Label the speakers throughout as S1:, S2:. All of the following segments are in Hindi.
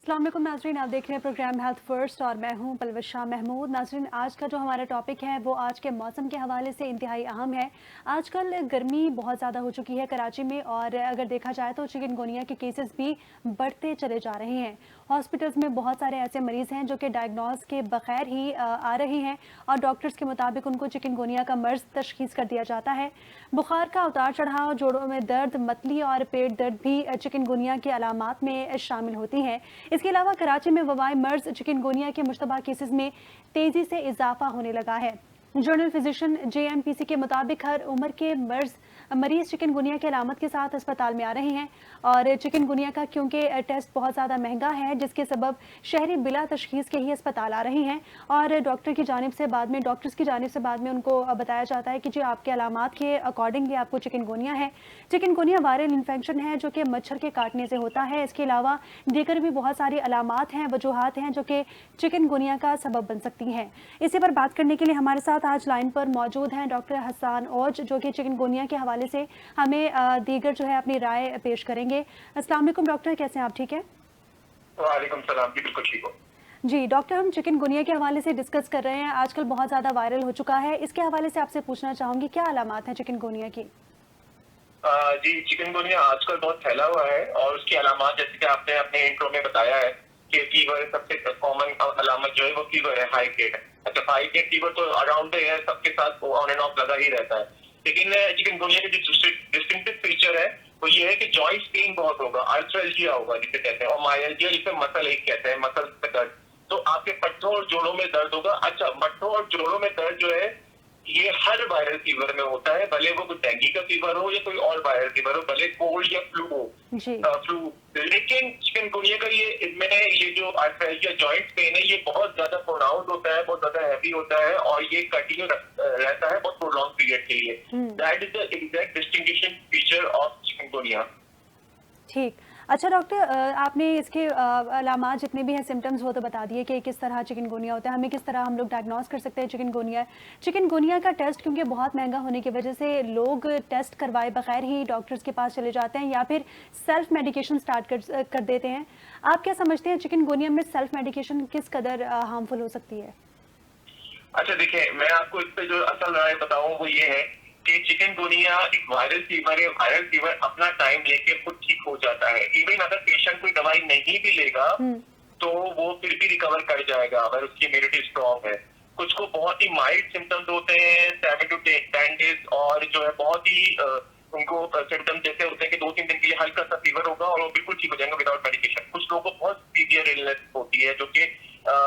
S1: अस्सलाम वालेकुम नाज़रीन, आप देख रहे हैं प्रोग्राम हेल्थ फर्स्ट और मैं हूं पलवशा महमूद। नाज़रीन, आज का जो हमारा टॉपिक है वो आज के मौसम के हवाले से इंतहाई अहम है। आजकल गर्मी बहुत ज़्यादा हो चुकी है कराची में और अगर देखा जाए तो चिकनगुनिया के केसेस भी बढ़ते चले जा रहे हैं। हॉस्पिटल्स में बहुत सारे ऐसे मरीज़ हैं जो कि डायग्नोज के बगैर ही आ रहे हैं और डॉक्टर्स के मुताबिक उनको चिकनगुनिया का मर्ज़ तशखीस कर दिया जाता है। बुखार का उतार चढ़ाव, जोड़ों में दर्द, मतली और पेट दर्द भी चिकनगुनिया की अलामात में शामिल होती हैं। इसके अलावा कराची में वबाई मर्ज चिकनगुनिया के मुश्तबा केसेस में तेजी से इजाफा होने लगा है। जर्नल फिजिशियन JMPC के मुताबिक हर उम्र के मरीज चिकनगुनिया की अलामत के साथ अस्पताल में आ रहे हैं और चिकनगुनिया का क्योंकि टेस्ट बहुत ज़्यादा महंगा है जिसके सबब शहरी बिला तशखीस के ही अस्पताल आ रहे हैं और डॉक्टर्स की जानिब से बाद में उनको बताया जाता है कि जी आपके अलामात के अकॉर्डिंगली आपको चिकनगुनिया है। चिकनगुनिया वायरल इन्फेक्शन है जो कि मच्छर के काटने से होता है। इसके अलावा दीगर भी बहुत सारी अलामात हैं, वजूहात हैं जो कि चिकनगुनिया का सबब बन सकती हैं। इसी पर बात करने के लिए हमारे साथ आज लाइन पर मौजूद हैं डॉक्टर हसन ओज जो कि चिकनगुनिया के हवाले से हमें दीगर जो है अपनी राय पेश करेंगे। अस्सलाम वालेकुम डॉक्टर, कैसे हैं आप? ठीक है।
S2: वालेकुम सलाम जी, बिल्कुल ठीक हो।
S1: जी डॉक्टर, हम चिकनगुनिया के हवाले से डिस्कस कर रहे हैं। आजकल बहुत ज़्यादा वायरल हो चुका है, इसके हवाले से आपसे पूछना चाहूँगी क्या अलामात हैं चिकनगुनिया की?
S2: जी, चिकनगुनिया आजकल बहुत फैला हुआ है और उसकी अलामत जैसे कि आपने अपने इंट्रो में बताया है कि फीवर सबसे कॉमन अलामत जो है वो फीवर है, हाई ग्रेड है। अच्छा, हाई ग्रेड फीवर तो अराउंड है, सबके साथ ऑन एंड ऑफ लगा ही रहता है। लेकिन चिकनगुनिया की जो डिस्टिंक्टिव फीचर है वो ये है कि जॉइंट पेन बहुत होगा, अल्सरजिया होगा जिसे कहते हैं, और मायल्जिया जिसे मसल एक कहते हैं, मसल में दर्द। तो आपके पट्टों और जोड़ों में दर्द होगा। अच्छा, पट्टों और जोड़ों में दर्द जो है ये हर वायरल फीवर में होता है, भले वो कोई डेंगू का फीवर हो या कोई और वायरल फीवर हो, भले कोल्ड या फ्लू हो।
S1: जी
S2: फ्लू, लेकिन चिकनगुनिया का ये जो आर्थराइटिस जॉइंट पेन है ये बहुत ज्यादा प्रोनाउंस होता है, बहुत ज्यादा हैवी होता है और ये कंटिन्यू रहता है बहुत प्रोलॉन्ग पीरियड के लिए। That is the exact distinguishing feature of chikungunya.
S1: ठीक। अच्छा डॉक्टर, आपने इसके अलामात जितने भी हैं, सिम्टम्स, वो तो बता दिए कि किस तरह चिकनगुनिया होता है, हमें किस तरह हम लोग डायग्नोस कर सकते हैं चिकनगुनिया का टेस्ट क्योंकि बहुत महंगा होने की वजह से लोग टेस्ट करवाए बगैर ही डॉक्टर्स के पास चले जाते हैं या फिर सेल्फ मेडिकेशन स्टार्ट कर देते हैं। आप क्या समझते हैं चिकनगुनिया में सेल्फ मेडिकेशन किस कदर हार्मफुल हो सकती है?
S2: अच्छा देखिए, मैं आपको इस पे जो असल राय बताऊं वो ये है कि चिकनगुनिया एक वायरल फीवर है। वायरल फीवर अपना टाइम लेके खुद ठीक हो जाता है। इवन अगर पेशेंट कोई दवाई नहीं भी लेगा तो वो फिर भी रिकवर कर जाएगा अगर उसकी इम्यूनिटी स्ट्रॉन्ग है। कुछ को बहुत ही माइल्ड सिम्टम्स होते हैं 7 to 10 डेज, और जो है बहुत ही उनको सिम्टम्स जैसे होते हैं कि 2-3 दिन के लिए हल्का सा फीवर होगा और वो बिल्कुल ठीक हो जाएंगे विदाउट मेडिकेशन। कुछ लोगों को बहुत सीवियर इलनेस होती है जो कि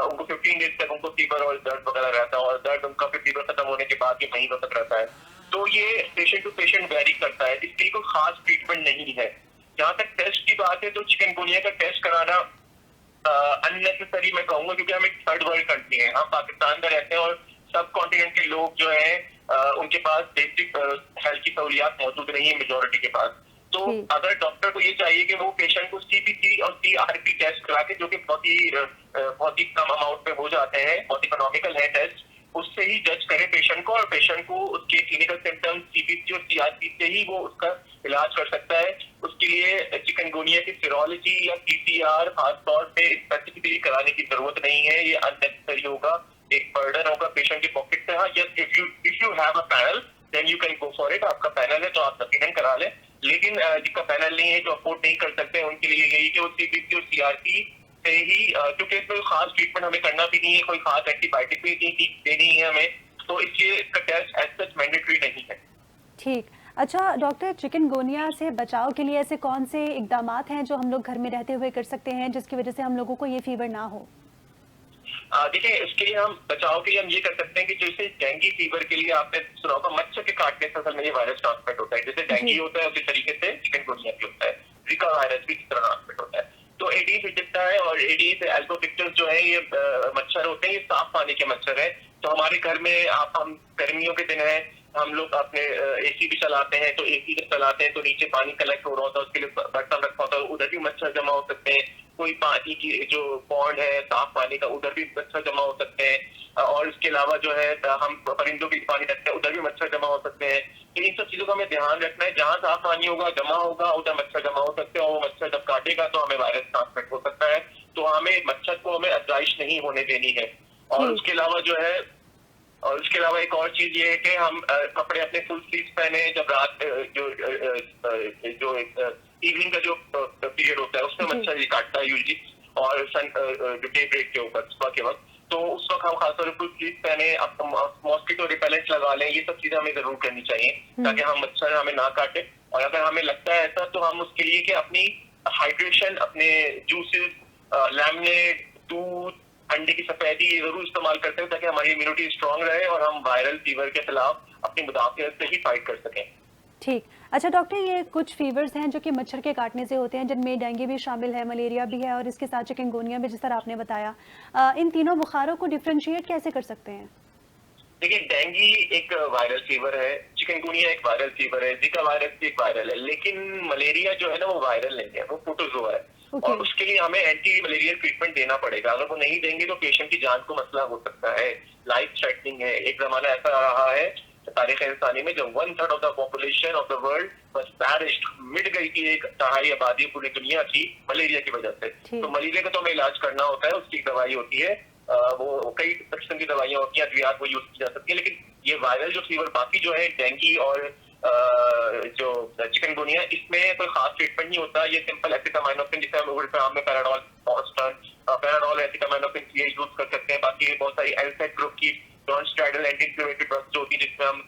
S2: उनको 15 डेज तक उनको फीवर और दर्द वगैरह रहता है और दर्द उनका फिर फीवर खत्म होने के बाद ये महीनों तक रहता है। तो ये पेशेंट टू पेशेंट वेरी करता है, इसलिए कोई खास ट्रीटमेंट नहीं है। जहां तक टेस्ट की बात है तो चिकनगुनिया का टेस्ट कराना अननेसेसरी मैं कहूंगा, क्योंकि हम एक थर्ड वर्ल्ड कंट्री है, हम पाकिस्तान में रहते हैं और सब कॉन्टिनेंट के लोग जो है उनके पास बेसिक हेल्थ की सहूलियात मौजूद नहीं है मेजोरिटी के पास। तो अगर डॉक्टर को ये चाहिए कि वो पेशेंट को CBC और CRP टेस्ट करा के, जो कि बहुत ही कम अमाउंट में हो जाते हैं, बहुत इकोनॉमिकल है टेस्ट, उससे ही जज करे पेशेंट को और पेशेंट को उसके क्लिनिकल सिम्टम्स CBC और CRP से ही वो उसका इलाज कर सकता है। उसके लिए चिकनगुनिया की सीरोलॉजी या PCR खासतौर पे स्पेसिफिकली कराने की जरूरत नहीं है, ये अननेसेसरी होगा, एक बर्डन होगा पेशेंट की पॉकेट से। हाँ, yes, if you have a panel then you can go for it. आपका पैनल है तो आप यकीनन करा लें, लेकिन जिसका पैनल नहीं है, जो अफोर्ड नहीं कर सकते, उनके लिए यही कि वो CBC और CRP से ही, क्योंकि कोई खास ट्रीटमेंट हमें करना भी नहीं है, कोई खास एंटीबायोटिक भी नहीं देनी है हमें, तो इसलिए इसका टेस्ट एज सच मैंडेटरी नहीं है।
S1: ठीक। अच्छा डॉक्टर, चिकनगुनिया से बचाव के लिए ऐसे कौन से इकदामात हैं जो हम लोग घर में रहते हुए कर सकते हैं जिसकी वजह से हम लोगों को ये फीवर ना हो?
S2: देखिए, इसके लिए हम बचाव के लिए हम ये कर सकते हैं कि जैसे डेंगू फीवर के लिए आपने सुना होगा मच्छर के काटने से असल में ये वायरस ट्रांसमिट होता है। जैसे डेंगू होता है उसी तरीके से चिकनगुनिया भी होता है, जीका वायरस भी इस तरह ट्रांसमिट होता है। तो एडीज दिखता है और एडीज एल्बोपिक्टस जो है ये मच्छर होते हैं, ये साफ पानी के मच्छर है। तो हमारे घर में हम गर्मियों के दिन है, हम लोग अपने AC भी चलाते हैं, तो AC जब चलाते हैं तो नीचे पानी कलेक्ट हो रहा होता है, उसके लिए बर्तन रखा होता है, उधर भी मच्छर जमा हो सकते हैं। कोई पानी की जो पॉन्ड है साफ पानी का, उधर भी मच्छर जमा हो सकते हैं। और इसके अलावा जो है हम परिंदों की पानी रखते हैं, उधर भी मच्छर जमा हो सकते हैं। तो इन सब चीजों का हमें ध्यान रखना है, जहां साफ पानी होगा जमा होगा उधर मच्छर जमा हो सकते हैं और वो मच्छर जब काटेगा तो हमें वायरस ट्रांसमिट हो सकता है। तो हमें मच्छर को हमें अफजाइश नहीं होने देनी है। और
S1: ठीक।
S2: उसके अलावा जो है, और उसके अलावा एक और चीज ये है कि हम कपड़े अपने फुल स्लीव पहने जब रात जो इवनिंग का जो पीरियड होता है उसमें
S1: जी।
S2: मच्छर ये काटता है यूजली, और सन जो डे ब्रेक के ऊपर सुबह के वक्त, तो उस वक्त हम खासतौर पर फुल स्लीव पहने, मॉस्किटो रिपेलेंट लगा लें। ये सब चीजें हमें जरूर करनी चाहिए ताकि हम मच्छर हमें ना काटे। और अगर हमें लगता है ऐसा तो हम उसके लिए कि अपनी हाइड्रेशन, अपने जूसेस, लेमनेड, दूध, अंडे की सफेदी ये जरूर इस्तेमाल करते हैं ताकि हमारी इम्यूनिटी स्ट्रांग रहे और हम वायरल फीवर के खिलाफ अपनी मुदाफियत से ही फाइट कर सकें।
S1: ठीक। अच्छा डॉक्टर, ये कुछ फीवर्स हैं जो कि मच्छर के काटने से होते हैं, जिनमें डेंगू भी शामिल है, मलेरिया भी है और इसके साथ चिकनगुनिया भी, जिस तरह आपने बताया। इन तीनों बुखारों को डिफरेंशिएट कैसे कर सकते हैं?
S2: देखिए, डेंगू एक वायरल फीवर है, चिकनगुनिया एक वायरल फीवर है, जिका वायरस भी एक वायरल है, लेकिन मलेरिया जो है ना वो वायरल नहीं है, वो प्रोटोजोआ है।
S1: ओके।
S2: और उसके लिए हमें एंटी मलेरियल ट्रीटमेंट देना पड़ेगा। अगर वो नहीं देंगे तो पेशेंट की जान को मसला हो सकता है, लाइफ थ्रेटनिंग है। एक जमाना ऐसा रहा है तारीख इंसानी में जब 1/3 of the population of the world was perished, मिट गई थी एक तिहाई आबादी पूरी दुनिया की मलेरिया की वजह से।
S1: ठीक।
S2: तो मलेरिया का तो हमें इलाज करना होता है, उसकी दवाई होती है, वो कई किस्म की दवाइयां होती हैं, अद्वियात वो यूज की जा सकती है। लेकिन ये वायरल जो फीवर बाकी जो है डेंगू और जो चिकनगुनिया, इसमें कोई खास ट्रीटमेंट नहीं होता। ये सिंपल एसिटामाइनोफिन, जिसे हम उर्दू में पैराडोल, पैराडोल एसिटामाइनोफिन ये यूज कर सकते हैं। बाकी बहुत सारी एल्फेट ग्रुप की non steroidal anti inflammatory drugs जो होती है, जिसमें हम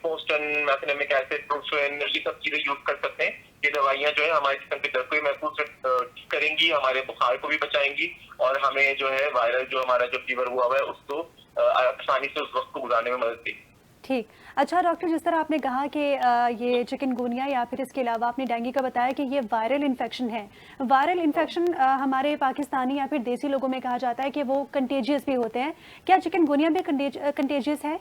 S2: पोस्टन, मैथेनेमिक एसिड, प्रोफेन, ये सब चीजें यूज कर सकते हैं। ये दवाइयां जो है हमारे जिस्म के दर्द को भी महफूज ठीक करेंगी, हमारे बुखार को भी बचाएंगी और हमें जो है वायरल जो हमारा जो फीवर हुआ हुआ है उसको आसानी से उस वक्त को गुजारने में मदद देगी।
S1: ठीक। अच्छा डॉक्टर, जिस तरह आपने कहा कि ये चिकनगुनिया या फिर इसके अलावा आपने डेंगू का बताया कि ये वायरल इन्फेक्शन है। वायरल इन्फेक्शन हमारे पाकिस्तानी या फिर देसी लोगों में कहा जाता है कि वो कंटेजियस भी होते हैं। क्या चिकनगुनिया भी कंटेजियस है?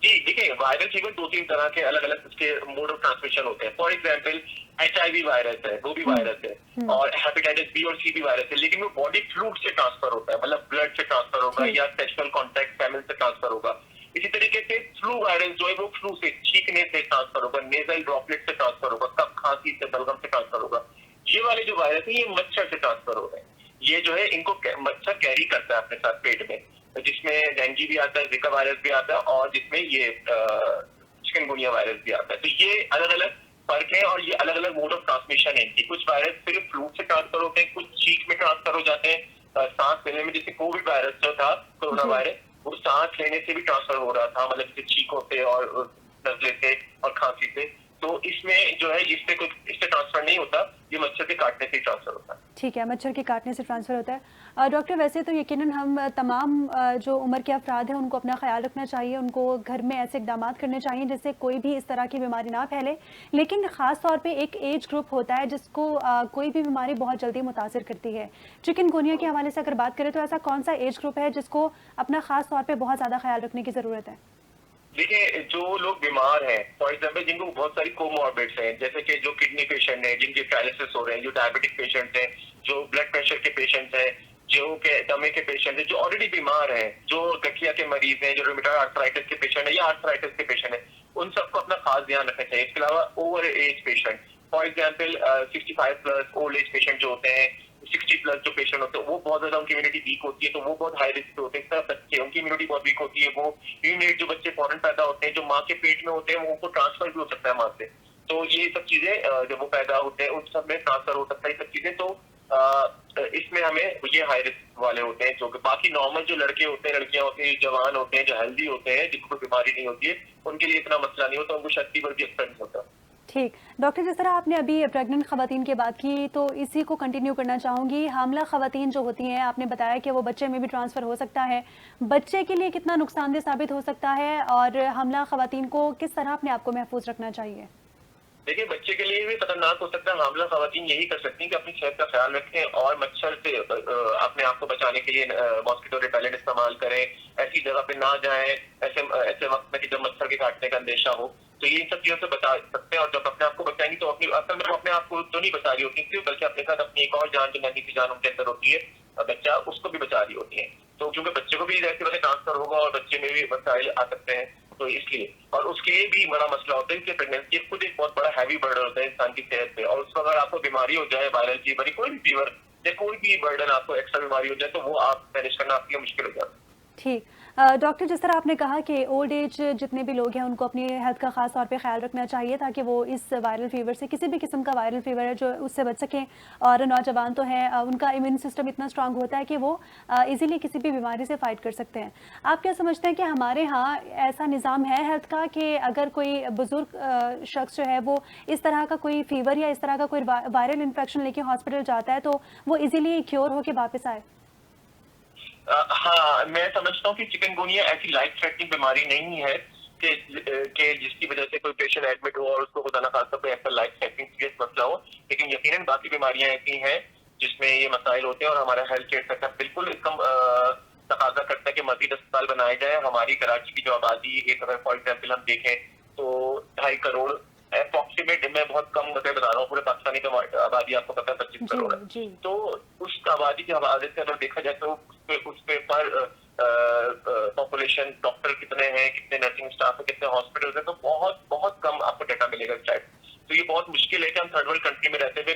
S2: जी, देखिए, वायरल फीवर 2-3 तरह के अलग अलग उसके मोड ऑफ ट्रांसमिशन होते हैं। फॉर एग्जाम्पल HIV वायरस है, वो भी वायरस है, और हेपेटाइटिस बी और सी भी वायरस है, लेकिन वो बॉडी फ्लूइड से ट्रांसफर होता है, मतलब ब्लड से ट्रांसफर होगा या सेक्सुअल कॉन्टैक्ट फैमिली से ट्रांसफर होगा। इसी तरीके से फ्लू वायरस जो है वो फ्लू से, छींकने से ट्रांसफर होगा, नेजल ड्रॉपलेट से ट्रांसफर होगा, कफ, खांसी से, बलगम से ट्रांसफर होगा। ये वाले जो वायरस है ये मच्छर से ट्रांसफर हो रहे हैं। ये जो है इनको मच्छर कैरी करता है अपने साथ पेट में, जिसमें डेंगू भी आता है, जिका वायरस भी आता है और जिसमें ये चिकनगुनिया वायरस भी आता है। तो ये अलग अलग फर्क है और ये अलग अलग मोड ऑफ ट्रांसमिशन है इनकी। कुछ वायरस सिर्फ फ्लू से ट्रांसफर होते हैं, कुछ छींक में ट्रांसफर हो जाते हैं, सांस लेने में, जैसे कोविड वायरस जो था, कोरोना वायरस, वो सांस लेने से भी ट्रांसफर हो रहा था, मतलब जैसे छींकों से और नजले से और खांसी से। तो इसमें जो है इससे ट्रांसफर नहीं होता, ये मच्छर के काटने से ट्रांसफर होता है।
S1: ठीक है, मच्छर के काटने से ट्रांसफ़र होता है। डॉक्टर, वैसे तो यकीनन हम तमाम जो उम्र के अफराद हैं उनको अपना ख्याल रखना चाहिए, उनको घर में ऐसे इक़दाम करने चाहिए जिससे कोई भी इस तरह की बीमारी ना फैले। लेकिन ख़ास तौर पे एक एज ग्रुप होता है जिसको कोई भी बीमारी बहुत जल्दी मुतासिर करती है। चिकनगुनिया के हवाले से अगर बात करें तो ऐसा कौन सा एज ग्रुप है जिसको अपना ख़ास तौर पर बहुत ज़्यादा ख्याल रखने की ज़रूरत है?
S2: देखिए, जो लोग बीमार हैं, फॉर एग्जाम्पल जिनको बहुत सारी कोमॉर्बिड्स हैं, जैसे कि जो किडनी पेशेंट हैं, जिनके पैरालिसिस हो रहे हैं, जो डायबिटिक पेशेंट हैं, जो ब्लड प्रेशर के पेशेंट हैं, जो के दमे के पेशेंट हैं, जो ऑलरेडी बीमार हैं, जो गठिया के मरीज हैं, जो रूमेटॉइड आर्थराइटिस के पेशेंट हैं या आर्थराइटिस के पेशेंट हैं, उन सबको अपना खास ध्यान रखना चाहिए। इसके अलावा over as patient, for example 65 plus old age patient जो होते हैं, 60 प्लस जो पेशेंट होते हैं, वो बहुत ज्यादा उनकी इम्यूनिटी वीक होती है, तो वो बहुत हाई रिस्क पे होते हैं। इस तरह बच्चे, उनकी इम्यूनिटी बहुत वीक होती है, वो यूनिट जो बच्चे फौरन पैदा होते हैं, जो माँ के पेट में होते हैं, वो उनको ट्रांसफर भी हो सकता है माँ से। तो ये सब चीजें जब वो पैदा होते हैं उन सब में ट्रांसफर हो सकता है, ये सब चीजें। तो इसमें हमें ये हाई रिस्क वाले होते हैं, जो कि बाकी नॉर्मल जो लड़के होते हैं, लड़कियां होती हैं, जवान होते हैं, जो हेल्दी होते हैं, जिनको कोई बीमारी नहीं होती है, उनके लिए इतना मसला नहीं होता, उनको शायद फीवर भी असर नहीं होता।
S1: ठीक। डॉक्टर, जिस तरह आपने अभी प्रेग्नेंट ख़वातीन की बात की तो इसी को कंटिन्यू करना चाहूँगी। हामला ख़वातीन जो होती हैं, आपने बताया कि वो बच्चे में भी ट्रांसफ़र हो सकता है। बच्चे के लिए कितना नुकसानदेह साबित हो सकता है और हामला ख़वातीन को किस तरह अपने आप को महफूज रखना चाहिए?
S2: देखिए, बच्चे के लिए भी खतरनाक हो सकता है। हामला खवातीन यही कर सकती हैं कि अपनी सेहत का ख्याल रखें और मच्छर से अपने आप को बचाने के लिए मॉस्किटो रिपेलेंट इस्तेमाल करें, ऐसी जगह पे ना जाएं ऐसे वक्त में कि जब मच्छर के काटने का अंदेशा हो। तो ये इन सब चीजों से बचा सकते हैं, और जब अपने आप को बचाएंगी तो असल में वो अपने आप को तो नहीं बचा रही होती थी, बल्कि अपने साथ अपनी एक और जान, जो नन्ही सी जान उनके अंदर होती है, बच्चा, उसको भी बचा रही होती है। तो क्योंकि बच्चे को भी ऐसे वजह ट्रांसफर होगा और बच्चे में भी मसाइल आ सकते हैं, तो इसलिए, और उसके लिए भी बड़ा मसला होता है कि प्रेगनेंसी खुद एक बहुत बड़ा हैवी बर्डन होता है इंसान की सेहत पे। और उस पर अगर आपको बीमारी हो जाए, वायरल फीवर, कोई भी फीवर, या कोई भी बर्डन आपको एक्स्ट्रा बीमारी हो जाए तो वो आप मैनेज करना आपके लिए मुश्किल हो जाता है।
S1: ठीक। डॉक्टर, जिस तरह आपने कहा कि ओल्ड एज जितने भी लोग हैं उनको अपनी हेल्थ का खास तौर पे ख्याल रखना चाहिए ताकि वो इस वायरल फीवर से, किसी भी किस्म का वायरल फीवर है जो, उससे बच सकें। और नौजवान तो हैं, उनका इम्यून सिस्टम इतना स्ट्रांग होता है कि वो इजीली किसी भी बीमारी से फाइट कर सकते हैं। आप क्या समझते हैं कि हमारे यहाँ ऐसा निज़ाम है हेल्थ का कि अगर कोई बुजुर्ग शख्स जो है वो इस तरह का कोई फीवर या इस तरह का कोई वायरल इन्फेक्शन लेके हॉस्पिटल जाता है तो वो इजीली क्योर होके वापस आए?
S2: हाँ, मैं समझता हूँ कि चिकनगुनिया ऐसी लाइफ थ्रेटनिंग बीमारी नहीं है कि जिसकी वजह से कोई पेशेंट एडमिट हो और उसको खुदा ना खास्ता कोई ऐसा लाइफ थ्रेटनिंग सीरियस मसला हो। लेकिन यकीनन बाकी बीमारियां ऐसी हैं जिसमें ये मसाइल होते हैं और हमारा हेल्थ केयर सेटअप बिल्कुल इसका तकाजा करता है कि मजीद अस्पताल बनाए जाए। हमारी कराची की जो आबादी एक, अगर फॉर एग्जाम्पल हम देखें तो 2.5 करोड़ अप्रोक्सीमेट, मैं बहुत कम मतलब बता रहा हूँ, पूरे पाकिस्तानी की आबादी आपको पता है 25 करोड़ है।
S1: जी।
S2: तो उस आबादी की आबादी से अगर देखा जाए तो उस पे पर पॉपुलेशन डॉक्टर कितने हैं, कितने नर्सिंग स्टाफ है, कितने हॉस्पिटल्स हैं, तो बहुत बहुत कम आपको डाटा मिलेगा शायद। तो ये बहुत मुश्किल है कि हम थर्ड वर्ल्ड कंट्री में रहते हुए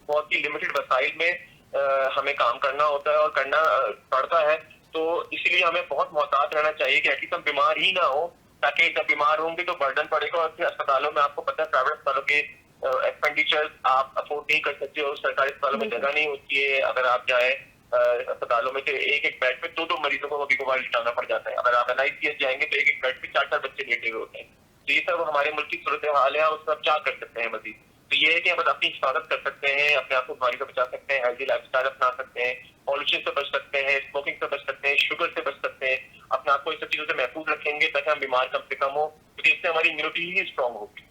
S2: बहुत ही लिमिटेड वसाइल में हमें काम करना होता है और करना पड़ता है। तो इसलिए हमें बहुत मोहतात रहना चाहिए कि एटलीस्ट हम बीमार ही ना हो, ताकि जब बीमार होंगे तो बर्डन पड़ेगा। और फिर अस्पतालों में आपको पता है प्राइवेट अस्पतालों के एक्सपेंडिचर आप अफोर्ड नहीं कर सकते हो, सरकारी अस्पतालों में जगह नहीं होती है। अगर आप जाए अस्पतालों में से एक एक बेड पे 2-2 मरीजों को कभी कभार लिटाना पड़ जाता है। अगर आप NICS जाएंगे तो एक एक बेड पे 4-4 बच्चे लेटे हुए होते हैं। तो ये सब हमारे मुल्क की सूरत हाल है और उसमें आप क्या कर सकते हैं मजीद। तो ये है कि हम अपनी हिफाजत कर सकते हैं, अपने आप को बीमारी से बचा सकते हैं, हेल्दी लाइफस्टाइल अपना सकते हैं, पॉल्यूशन से बच सकते हैं, स्मोकिंग से बच सकते हैं, शुगर से बच सकते हैं। अपने आप को इस सब चीजों से महफूज रखेंगे ताकि हम बीमार कम से कम हो, क्योंकि इससे हमारी इम्यूनिटी ही स्ट्रांग होगी।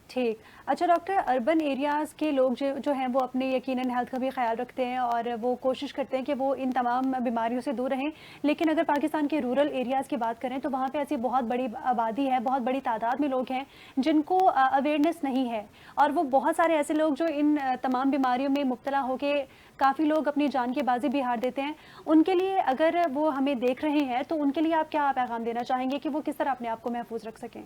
S1: ठीक। अच्छा डॉक्टर, अर्बन एरियाज़ के लोग जो हैं वो अपने यकीनन हेल्थ का भी ख्याल रखते हैं और वो कोशिश करते हैं कि वो इन तमाम बीमारियों से दूर रहें। लेकिन अगर पाकिस्तान के रूरल एरियाज़ की बात करें तो वहाँ पे ऐसी बहुत बड़ी आबादी है, बहुत बड़ी तादाद में लोग हैं जिनको अवेयरनेस नहीं है। और वो बहुत सारे ऐसे लोग जो इन तमाम बीमारियों में मुब्तला होके काफ़ी लोग अपनी जान की बाजी भी हार देते हैं। उनके लिए, अगर वो हमें देख रहे हैं तो उनके लिए आप क्या पैगाम देना चाहेंगे कि वो किस तरह अपने आप को महफूज रख सकें?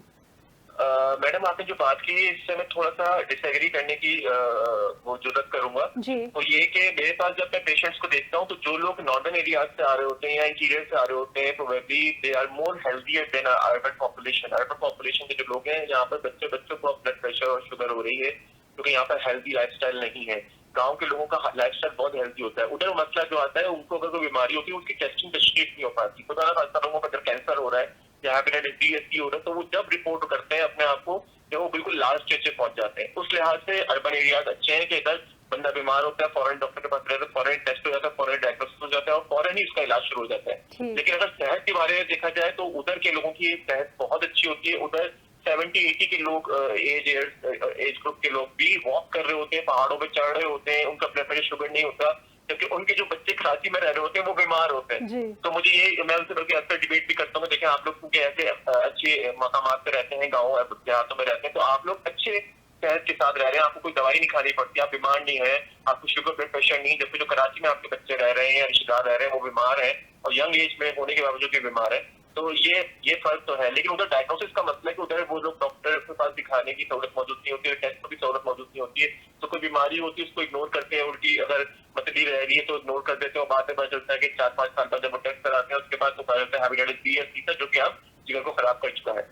S2: मैडम, आपने जो बात की इससे मैं थोड़ा सा डिसएग्री करने की वो जरूरत करूंगा।
S1: जी।
S2: तो ये कि मेरे पास जब मैं पेशेंट्स को देखता हूँ तो जो लोग नॉर्दर्न एरियाज से आ रहे होते हैं या इंटीरियर से आ रहे होते हैं, probably they are more healthier than urban population. Urban population के जो लोग हैं, यहाँ पर बच्चों को ब्लड प्रेशर और शुगर हो रही है क्योंकि यहाँ पर हेल्दी लाइफस्टाइल नहीं है। गांव के लोगों का लाइफस्टाइल बहुत हेल्दी होता है। उधर मसला जो आता है, उनको अगर कोई बीमारी होती है उसकी टेस्टिंग तशखीस नहीं हो पाती। खुदा ना खास्ता लोगों को अगर कैंसर हो रहा है या हेपेटाइटिस बी या सी हो रहा है तो वो जब रिपोर्ट करते हैं अपने आप को, जब वो बिल्कुल लास्ट स्टेज पे पहुंच जाते हैं। उस लिहाज से अर्बन एरियाज अच्छे हैं कि इधर बंदा बीमार होता है, फौरन डॉक्टर के पास रहता है, फौरन टेस्ट हो जाता है, फौरन डायग्नोसिस हो जाता है और फौरन ही उसका इलाज शुरू हो जाता है। लेकिन अगर सेहत के बारे में देखा जाए तो उधर के लोगों की सेहत बहुत अच्छी होती है। उधर 70-80 के लोग, एज ग्रुप के लोग भी वॉक कर रहे होते हैं, पहाड़ों पे चढ़ रहे होते हैं, उनका ब्लड प्रेशर शुगर नहीं होता, जबकि उनके जो बच्चे कराची में रह रहे होते हैं वो बीमार होते हैं। तो मुझे ये, मैं उनसे बल्कि अक्सर डिबेट भी करता हूँ, देखें आप लोग क्योंकि ऐसे अच्छे मकामात पे रहते हैं, गाँव देहातों में रहते हैं, तो आप लोग अच्छे सेहत के साथ रह रहे हैं, आपको कोई दवाई नहीं खानी पड़ती, आप बीमार नहीं है, आपको शुगर ब्लड प्रेशर नहीं। जबकि जो कराची में आपके बच्चे रह रहे हैं या रिश्तेदार रह रहे हैं वो बीमार है और यंग एज में होने के बावजूद भी बीमार है। तो ये फर्क तो है। लेकिन उधर डायग्नोसिस का मसला है कि उधर वो लोग डॉक्टर के पास दिखाने की सहूलत मौजूद नहीं होती है, टेस्ट की भी सहूलत मौजूद नहीं होती है। तो कोई बीमारी होती है उसको इग्नोर करते हैं, उनकी अगर मतली रह रही है तो इग्नोर कर देते हैं। बाद में पता चलता है कि 4-5 साल बाद जब वो टेस्ट कराते हैं उसके बाद तो पता चलता है हेपेटाइटिस बी या सी था, जो कि आप जिगर को खराब कर चुका है।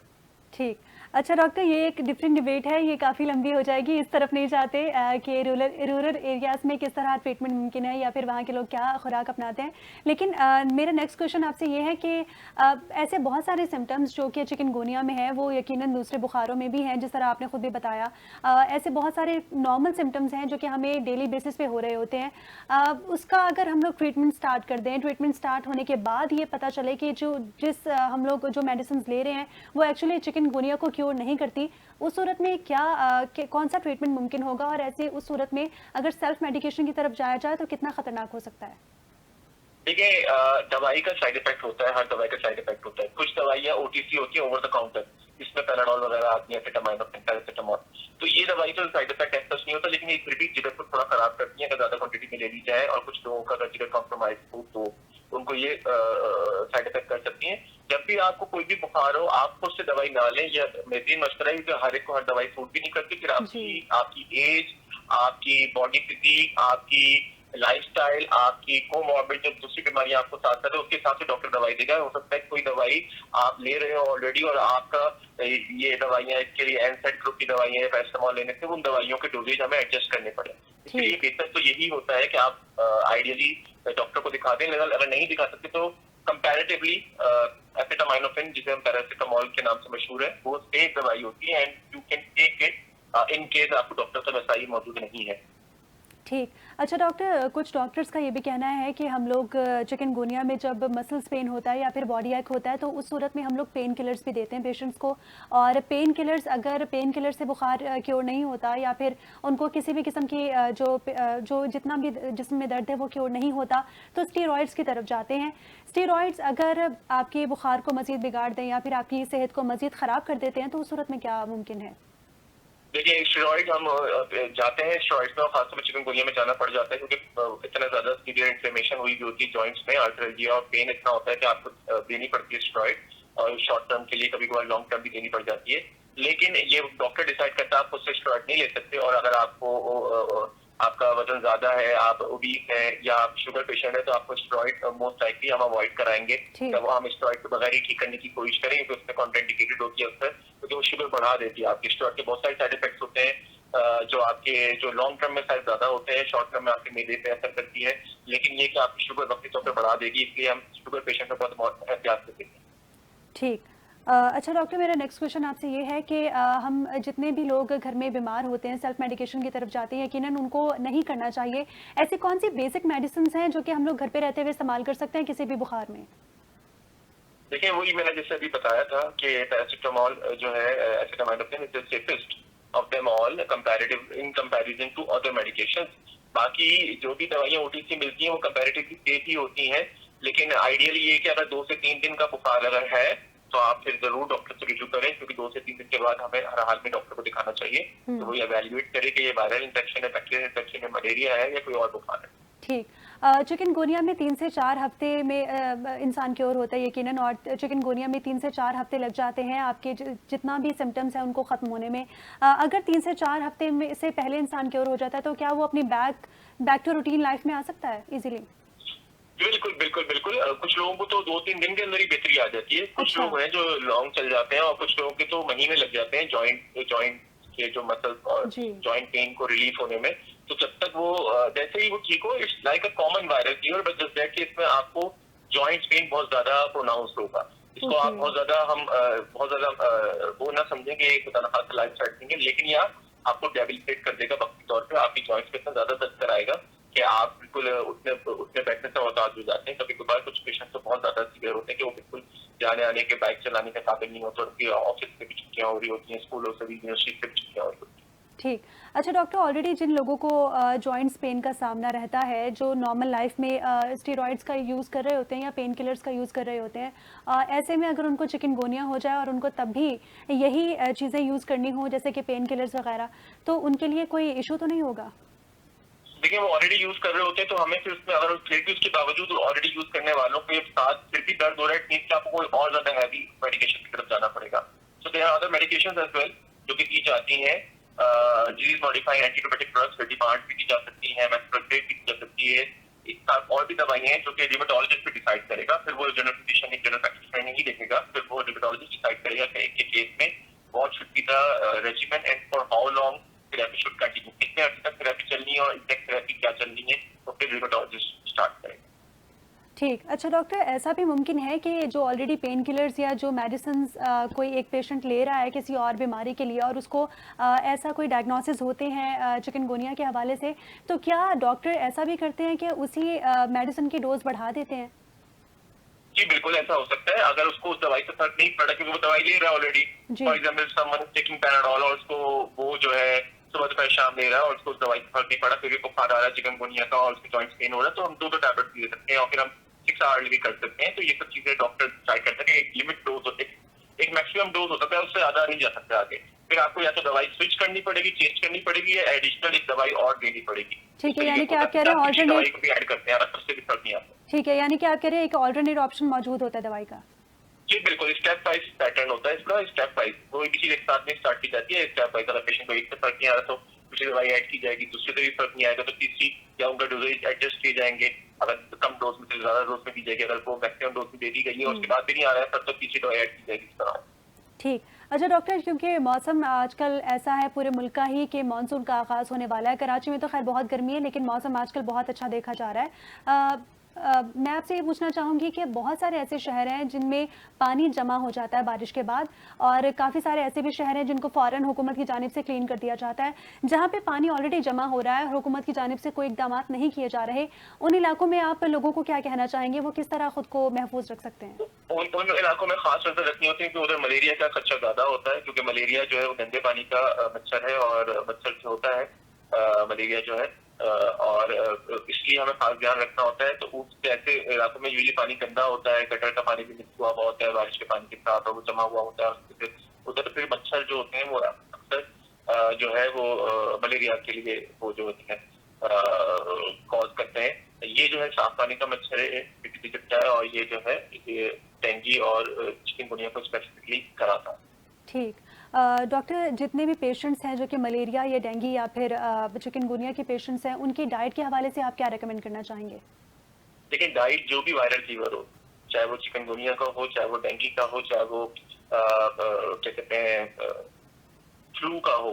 S1: ठीक। अच्छा डॉक्टर, ये एक डिफरेंट डिबेट है, ये काफ़ी लंबी हो जाएगी, इस तरफ नहीं जाते कि रूरल एरियाज़ में किस तरह ट्रीटमेंट मुमकिन है या फिर वहाँ के लोग क्या खुराक अपनाते हैं। लेकिन मेरा नेक्स्ट क्वेश्चन आपसे ये है कि ऐसे बहुत सारे सिम्टम्स जो कि चिकनगुनिया में है वो यकीनन दूसरे बुखारों में भी हैं, जिस तरह आपने खुद भी बताया। ऐसे बहुत सारे नॉर्मल सिम्टम्स हैं जो कि हमें डेली बेसिस पे हो रहे होते हैं। उसका अगर हम लोग ट्रीटमेंट स्टार्ट कर दें, ट्रीटमेंट स्टार्ट होने के बाद ये पता चले कि हम लोग जो मेडिसिन ले रहे हैं वो एक्चुअली चिकनगुनिया को क्योर नहीं करती, उस सूरत में कौन सा ट्रीटमेंट मुमकिन होगा? और ऐसे उस सूरत में अगर सेल्फ मेडिकेशन की तरफ जाया जाए तो कितना खतरनाक हो सकता है?
S2: देखिए, दवाई का साइड इफेक्ट होता है, हर दवाई का साइड इफेक्ट होता है। कुछ दवाइयाँ OTC होती है, ओवर द काउंटर, इसमें पैराडोल वगैरह आती है, एसिटामाइनोफेन, पैरासिटामोल। तो ये दवाई तो साइड इफेक्ट ऐसा नहीं होता, लेकिन ये फिर भी जिगर को थोड़ा खराब करती है अगर ज्यादा क्वांटिटी में ले ली जाए। और कुछ लोगों का अगर जिगर कॉम्प्रोमाइज हो तो उनको ये साइड इफेक्ट कर सकती है। जब भी आपको कोई भी बुखार हो, आप खुद से दवाई ना लें। या मेरी मशवरा है कि हर एक को हर दवाई सूट भी नहीं करती। फिर आपकी एज, आपकी बॉडी फिजिक, आपकी लाइफस्टाइल, आपकी कोमॉर्बिड जो दूसरी बीमारियां आपको साथ साथ है उसके हिसाब से डॉक्टर दवाई देगा। हो सकता है कोई दवाई आप ले रहे हो ऑलरेडी और आपका ये दवाइयां इसके लिए एनसेड ग्रुप की दवाइयां पैरासिटामोल लेने से उन दवाइयों के डोजेज हमें एडजस्ट करने पड़े। इसलिए बेहतर तो यही होता है कि आप आइडियली डॉक्टर को दिखा दें। अगर नहीं दिखा सकते तो कंपैरेटिवली एसिटामाइनोफेन, जिसे हम पैरासिटामोल के नाम से मशहूर है, वो सेफ दवाई होती है and you can take it in case आपको डॉक्टर का वैसा ही मौजूद नहीं है।
S1: ठीक। अच्छा डॉक्टर, कुछ डॉक्टर्स का ये भी कहना है कि हम लोग चिकनगुनिया में जब मसल्स पेन होता है या फिर बॉडी एक होता है तो उस सूरत में हम लोग पेन किलर्स भी देते हैं पेशेंट्स को, और पेन किलर्स, अगर पेन किलर से बुखार क्योर नहीं होता या फिर उनको किसी भी किस्म की जो जितना भी जिस्म में दर्द है वो क्योर नहीं होता तो स्टीरॉइड्स की तरफ जाते हैं। स्टीरॉइड्स अगर आपके बुखार को मज़ीद बिगाड़ दें या फिर आपकी सेहत को मज़ीद ख़राब कर देते हैं तो उस सूरत में क्या मुमकिन है?
S2: देखिए स्टेरॉइड हम जाते हैं स्टेरॉइड्स में, खासतौर पर चिकनगुनिया में जाना पड़ जाता है क्योंकि इतना ज्यादा सीवियर इन्फ्लेमेशन हुई भी होती है जॉइंट्स में, आर्थराइटिया और पेन इतना होता है कि आपको देनी पड़ती है स्टेरॉइड, और शॉर्ट टर्म के लिए कभी कभार लॉन्ग टर्म भी देनी पड़ जाती है। लेकिन ये डॉक्टर डिसाइड करता है, आप उससे स्टेरॉइड नहीं ले सकते। और अगर आपको आपका वजन ज्यादा है, आप ओबीस है या आप शुगर पेशेंट है तो आपको स्टेरॉइड मोस्ट लाइकली हम अवॉइड कराएंगे। तब हम स्टेरॉइड के बगैर ही ठीक करने की कोशिश करेंगे क्योंकि उसमें कॉन्ट्राइंडिकेटेड होती है अक्सर, क्योंकि वो शुगर बढ़ा देती है। आपकी स्टेरॉइड के बहुत सारे साइड इफेक्ट्स होते हैं जो आपके जो लॉन्ग टर्म में शायद ज्यादा होते हैं, शॉर्ट टर्म में आपके मैदे पे असर करती है, लेकिन ये कि आपकी शुगर वक्ती तौर पर बढ़ा देगी, इसलिए हम शुगर पेशेंट को बहुत एहतियात से देते हैं।
S1: ठीक। अच्छा डॉक्टर, मेरा नेक्स्ट क्वेश्चन आपसे ये है कि हम जितने भी लोग घर में बीमार होते हैं सेल्फ मेडिकेशन की तरफ जाते हैं, यकीनन उनको नहीं करना चाहिए। ऐसी कौन सी बेसिक मेडिसिन हैं जो कि हम लोग घर पे रहते हुए इस्तेमाल कर सकते हैं किसी भी बुखार में?
S2: देखिए वही मैंने जैसे अभी बताया था कि पैरासिटामोल जो है acetaminophen is the safest of them all comparative in comparison to other medications. बाकी जो भी दवाइयां ओटीसी मिलती हैं वो कंपैरेटिवली सेफ ही होती हैं, लेकिन आइडियली ये कि अगर 2 से 3 दिन का बुखार अगर है तो आप फिर जरूर डॉक्टर से रिव्यू करें, क्योंकि 2 से 3 दिन के बाद हमें हर हाल में डॉक्टर को दिखाना चाहिए। तो वो एवेल्युएट करे कि ये वायरल इन्फेक्शन है, बैक्टीरियल इन्फेक्शन है, मलेरिया है या कोई और बुखार है।
S1: ठीक। चिकनगुनिया में 3 से 4 हफ्ते में इंसान क्योर होता है यकीनन, और चिकनगुनिया में 3 से 4 हफ्ते लग जाते हैं आपके जितना भी सिम्टम्स हैं उनको ख़त्म होने में। अगर 3 से 4 हफ्ते में से पहले इंसान क्योर हो जाता है तो क्या वो अपनी बैक टू रूटीन लाइफ में आ सकता है इजीली?
S2: बिल्कुल बिल्कुल बिल्कुल। कुछ लोगों को तो 2-3 दिन के अंदर ही बेहतरी आ जाती है। कुछ
S1: अच्छा।
S2: लोग हैं जो लॉन्ग चल जाते हैं और कुछ लोगों के तो महीने लग जाते हैं जॉइंट के जो मसल्स और जॉइंट पेन को रिलीफ होने में। तो जब तक वो जैसे ही वो ठीक हो, it's like a common viral fever, but just that कि इसमें आपको जॉइंट पेन बहुत ज्यादा प्रोनाउंस होगा। इसको आप बहुत ज्यादा वो ना समझें कि खुदा न खास्ता लाइफ थ्रेटनिंग है, लेकिन ये आपको डेबिलिटेट कर देगा वक्ती तौर पे। आपकी जॉइंट्स पे इतना ज्यादा दर्द कराएगा कि आप बिल्कुल उठने बैठने से मोहताज हो जाते हैं। कभी कभार कुछ पेशेंट तो बहुत ज्यादा सीवियर होते हैं कि वो बिल्कुल जाने आने के, बाइक चलाने के काबिल नहीं होते, उनकी ऑफिस से भी छुट्टियां हो रही होती हैं, स्कूलों से भी, यूनिवर्सिटी से भी छुट्टियां हो रही होती हैं।
S1: ठीक। अच्छा डॉक्टर, ऑलरेडी जिन लोगों को जॉइंट्स पेन का सामना रहता है, जो नॉर्मल लाइफ में स्टेरॉइड्स का यूज़ कर रहे होते हैं या पेन किलर्स का यूज़ कर रहे होते हैं, ऐसे में अगर उनको चिकनगुनिया हो जाए और उनको तब भी यही चीज़ें यूज़ करनी हो जैसे कि पेन किलर्स वगैरह, तो उनके लिए कोई इशू तो नहीं होगा?
S2: देखिए वो ऑलरेडी यूज कर रहे होते हैं तो हमें फिर उसमें अगर फिर भी उसके बावजूद ऑलरेडी यूज करने वालों के साथ फिर भी दर्द हो रहा है, मींस कि आपको कोई और ज्यादा हैवी मेडिकेशन की तरफ जाना पड़ेगा। So there are other medications as well जो कि दी जाती हैं। डिजीज मॉडिफाइंग एंटीबायोटिक ड्रग्स फिर डिमांड भी दी जा सकती है, मेथोट्रेक्सेट भी दी जा सकती है। इसका और भी दवाइयां हैं जो कि रिमेटोलॉजिस्ट पे डिसाइड करेगा, फिर वो जनरल फिजिशियन एक जनरल प्रैक्टिशनर नहीं देखेगा, फिर वो रिमेटोलॉजिस्ट डिसाइड करेगा कि एक केस में what should be the regimen and for how long therapy should continue, कितने अर्से तक थेरेपी चलनी है और एग्जैक्ट थेरेपी क्या चलनी है, तो फिर रिमेटोलॉजिस्ट स्टार्ट करेगा।
S1: ठीक। अच्छा डॉक्टर, ऐसा भी मुमकिन है कि जो ऑलरेडी पेन किलर्स या जो मेडिसिन्स कोई एक पेशेंट ले रहा है किसी और बीमारी के लिए और उसको ऐसा कोई डायग्नोसिस होते हैं चिकनगुनिया के हवाले से, तो क्या डॉक्टर ऐसा भी करते हैं कि उसी मेडिसिन की डोज बढ़ा देते हैं?
S2: जी बिल्कुल ऐसा हो सकता है। अगर उसको उस दवाई से फर्क नहीं पड़ा क्योंकि वो दवाई ले रहा है already, for example someone taking paradol और उसको वो जो है सुबह दोपहर शाम ले रहा है और उसको उस दवाई से फर्क नहीं पड़ा, फिर भी बुखार आ रहा है चिकनगुनिया का और उसके जॉइंट्स पेन हो रहा है, तो हम 2 टैबलेट दे सकते हैं और फिर हम 6 आवर्ली भी कर सकते हैं। तो ये सब चीजें डॉक्टर डिसाइड करते हैं। एक लिमिट डोज होती है, एक मैक्सिमम डोज हो सकता है, उससे ज्यादा नहीं जा सकता आगे। फिर आपको या तो दवाई स्विच करनी पड़ेगी, चेंज करनी पड़ेगी, या एडिशनल एक दवाई और देनी पड़ेगी।
S1: ठीक है, यानी कि आप कह रहे हैं
S2: ऑल्टरनेट दवाई को भी ऐड करते हैं, उससे भी फर्क नहीं आता।
S1: ठीक है, यानी कि आप कह रहे हैं एक ऑल्टरनेट ऑप्शन मौजूद होता है दवाई का?
S2: जी बिल्कुल, स्टेप वाइज पैटर्न होता है इसका, स्टेप वाइज कोई भी चीज एक साथ में स्टार्ट की जाती है, स्टेप वाइज। अगर पेशेंट को एक से फर्क नहीं आ रहा तो दूसरी दवाई ऐड की जाएगी, दूसरे से भी फर्क नहीं आएगा तो तीसरी या उनका डोजेज एडजस्ट किए जाएंगे। अगर कम डोज में से ज्यादा डोज में दी जाएगी, अगर वो मैक्सिमम डोज में दे दी गई है उसके बाद भी नहीं आ रहा है तब तो तीसरी दवाई ऐड की जाएगी इस तरह।
S1: ठीक। अच्छा डॉक्टर, क्योंकि मौसम आजकल ऐसा है पूरे मुल्क का ही कि मानसून का आगाज़ होने वाला है। कराची में तो खैर बहुत गर्मी है, लेकिन मौसम आजकल बहुत अच्छा देखा जा रहा है। मैं आपसे ये पूछना चाहूँगी कि बहुत सारे ऐसे शहर हैं जिनमें पानी जमा हो जाता है बारिश के बाद, और काफ़ी सारे ऐसे भी शहर हैं जिनको फ़ौरन हुकूमत की जानिब से क्लीन कर दिया जाता है। जहाँ पे पानी ऑलरेडी जमा हो रहा है और हुकूमत की जानिब से कोई इक़दाम नहीं किए जा रहे, उन इलाकों में आप लोगों को क्या कहना चाहेंगे? वो किस तरह खुद को महफूज रख सकते हैं?
S2: उन इलाकों में खास नजर रखनी होती है कि उधर मलेरिया का खदशा ज्यादा होता है, क्योंकि मलेरिया जो है वो गंदे पानी का मच्छर है और मच्छर से होता है मलेरिया जो है, और इसलिए हमें खास ध्यान रखना होता है। तो उस ऐसे इलाकों में यूजली पानी गंदा होता है, गटर का पानी भी मिक्स हुआ हुआ होता है बारिश के पानी के साथ और वो जमा हुआ होता है। उधर फिर मच्छर जो होते हैं वो अक्सर जो है वो मलेरिया के लिए वो जो होती है कॉज करते हैं। ये जो है साफ पानी का मच्छर है और ये जो है ये डेंगू और चिकनगुनिया को स्पेसिफिकली कराता है।
S1: ठीक। डॉक्टर, जितने भी पेशेंट्स हैं जो कि मलेरिया या डेंगू या फिर चिकनगुनिया के पेशेंट्स हैं, उनकी डाइट के हवाले से आप क्या रेकमेंड करना चाहेंगे?
S2: लेकिन डाइट जो भी वायरल फीवर हो, चाहे वो चिकनगुनिया का हो, चाहे वो डेंगू का हो, चाहे वो क्या कहते हैं फ्लू का हो,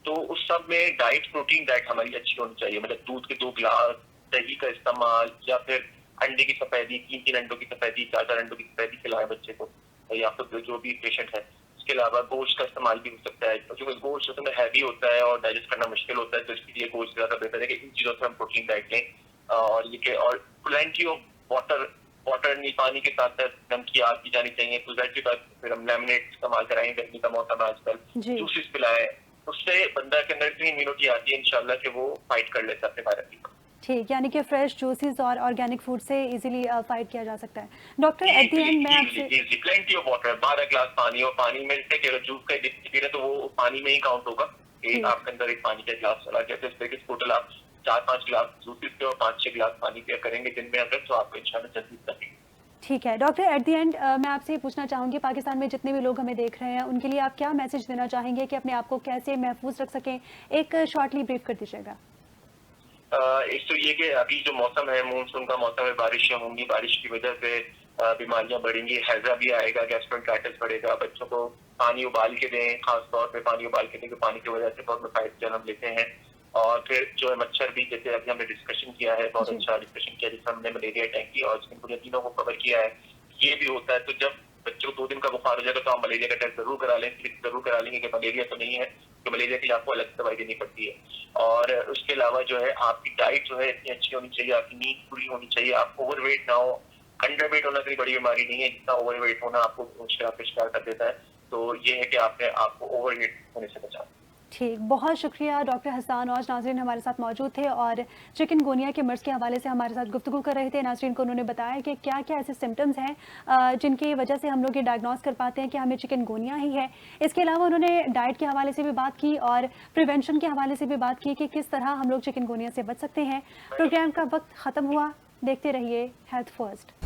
S2: तो उस सब में डाइट प्रोटीन डाइट हमारी अच्छी होनी चाहिए। मतलब दूध के 2 गिलास, दही का इस्तेमाल, या फिर अंडे की सफेदी, 3 अंडों की सफेदी, 4 अंडों की सफेदी खिलाए बच्चे को, या फिर जो भी पेशेंट है। इसके अलावा गोश्त का इस्तेमाल भी हो सकता है, क्योंकि गोश्त उसमें हैवी होता है और डाइजेस्ट करना मुश्किल होता है, तो इसके लिए गोश्त ज्यादा बेहतर है कि इन चीजों से हम प्रोटीन डाइट लें। और प्लेंटी ऑफ वाटर नहीं, पानी के साथ साथ नमकी आग की जानी चाहिए। तो के बाद फिर हम लेमनेट इस्तेमाल कराएंगे, गर्मी का मौसम है आजकल, जूसेस पिलाएं, उससे बंदा के अंदर इतनी इम्यूनिटी आती है इंशाल्लाह कि वो फाइट कर लेता है अपने वायरस की।
S1: ठीक, यानी कि फ्रेश जूसेस और ऑर्गेनिक फूड से इजीली फाइट किया जा सकता है। डॉक्टर, एट द एंड मैं आपसे
S2: प्लेंटी ऑफ वाटर, 12 गिलास पानी, और पानी में जैसे कि अगर जूस का पी रहे तो वो पानी में ही काउंट होगा। एक आपके अंदर एक पानी का गिलास चला गया, तो टोटल आप 4-5 गिलास जूसेस के और 5-6 गिलास पानी के करेंगे दिन में अगर, तो आपको इंशाल्लाह जल्दी तक।
S1: ठीक है डॉक्टर, एट द एंड मैं आपसे ये पूछना चाहूँगी, पाकिस्तान में जितने भी लोग हमें देख रहे हैं उनके लिए आप क्या मैसेज देना चाहेंगे कि अपने आप को कैसे महफूज रख सकें? एक शॉर्टली ब्रीफ कर दीजिएगा।
S2: एक तो ये कि अभी जो मौसम है मानसून का मौसम है, बारिशें होंगी, बारिश की वजह से बीमारियां बढ़ेंगी, हैजा भी आएगा, गैस्ट्रोएंटेराइटिस बढ़ेगा। बच्चों को पानी उबाल के दें, खास तौर पे पानी उबाल के दें, कि पानी की वजह से बहुत मसाइल जन्म लेते हैं। और फिर जो है मच्छर भी, जैसे अभी हमने डिस्कशन किया है, बहुत अच्छा डिस्कशन किया, जिसमें हमने मलेरिया, डेंगू और चिकनगुनिया तीनों को कवर किया है। ये भी होता है, तो जब बच्चों को 2 दिन का बुखार हो जाएगा तो आप मलेरिया का टेस्ट जरूर करा लें, जरूर करा लेंगे कि मलेरिया तो नहीं है, तो मलेरिया के लिए आपको अलग दवाई देनी पड़ती है। और उसके अलावा जो है आपकी डाइट जो है इतनी अच्छी होनी चाहिए, आपकी नींद पूरी होनी चाहिए, आप ओवरवेट ना हो। अंडरवेट होना कोई बड़ी बीमारी नहीं है, जितना ओवरवेट होना आपको शिकार कर देता है। तो ये है कि आपने आपको ओवरवेट होने से बचाना।
S1: ठीक, बहुत शुक्रिया डॉक्टर हसन औज नाज़रीन हमारे साथ मौजूद थे और चिकनगुनिया के मर्ज़ के हवाले से हमारे साथ गुफ्तगू कर रहे थे। नाज़रीन को उन्होंने बताया कि क्या क्या ऐसे सिम्टम्स हैं जिनकी वजह से हम लोग ये डायग्नोस कर पाते हैं कि हमें चिकनगुनिया ही है। इसके अलावा उन्होंने डाइट के हवाले से भी बात की और प्रिवेंशन के हवाले से भी बात की कि किस तरह हम लोग चिकनगुनिया से बच सकते हैं। प्रोग्राम का वक्त ख़त्म हुआ, देखते रहिए हेल्थ फर्स्ट।